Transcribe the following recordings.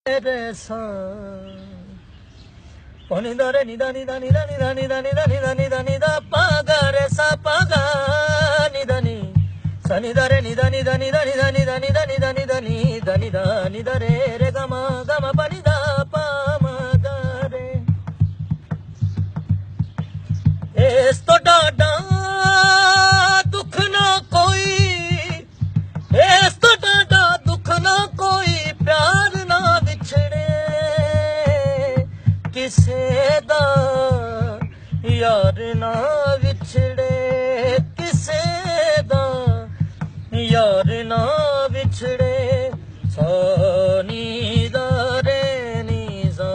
Sa Poni da re ni da ni da ni da ni da ni da ni da ni da ni da ni da pa ga re sa pa ga ni da ni sa ni da re ni da ni da ni da ni da ni da ni da ni da ni da ni da ni da ni da re re ga ma pa ni da pa ma ga re ਇਸ ਤੋਂ ਡਾਡਾ ਦੁੱਖ ਨਾ ਕੋਈ ਇਸ ਤੋਂ ਡਾਡਾ ਦੁੱਖ ਨਾ ਕੋਈ ਪਿਆਰ ਨਾ ਵਿਛੜੇ ਕਿਸੇ ਦਾ ਯਾਰ ਨਾ ਵਿਛੜੇ ਕਿਸੇ ਦਾ ਯਾਰ ਨਾ ਵਿਛੜੇ ਸਾਨੀ ਦਾ ਰੇ ਨੀ ਸਾ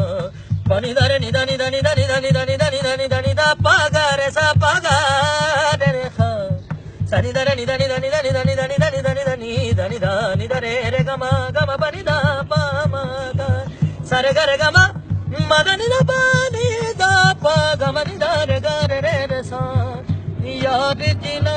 ਪਾਣੀ ਦਾ ਰੇ ਨੀ ਦਾ ਨੀ ਦਾ ਨੀ ਦਾ ਨੀ ਦਾ ਨੀ ਦਾ ਨੀ ਦਾ ਨੀ ਦਾ ਨੀ ਦਾ ਨੀ ਦਾ ਪਾ ਗਾ ਰੇ ਸਾ ਪਾ ਗਾ ਰੇ ਖਾ ਸਾਨੀ ਦਾ ਰੇ ਨੀ ਦਾ ਨੀ ਦਾ ਨੀ ਦਾ ਨੀ ਦਾ ਨੀ ਦਾ ਨੀ ਦਾ ਨੀ ਦਾ ਨੀ ਦਾ ਨੀ ਦਾ ਨੀ ਦਾ ਨੀ ਦਾ ਰੇ ਰੇ ਗਾ ਮਾ ਪਾ ਨੀ ਦਾ ਪਾ ਮਾ ਗਾ ਸਾਰੇ ਗਾ ਰੇ ਗਾ ਮਾ da ni da pa ni da pa ga ma ni da re ga re re sa yaad jina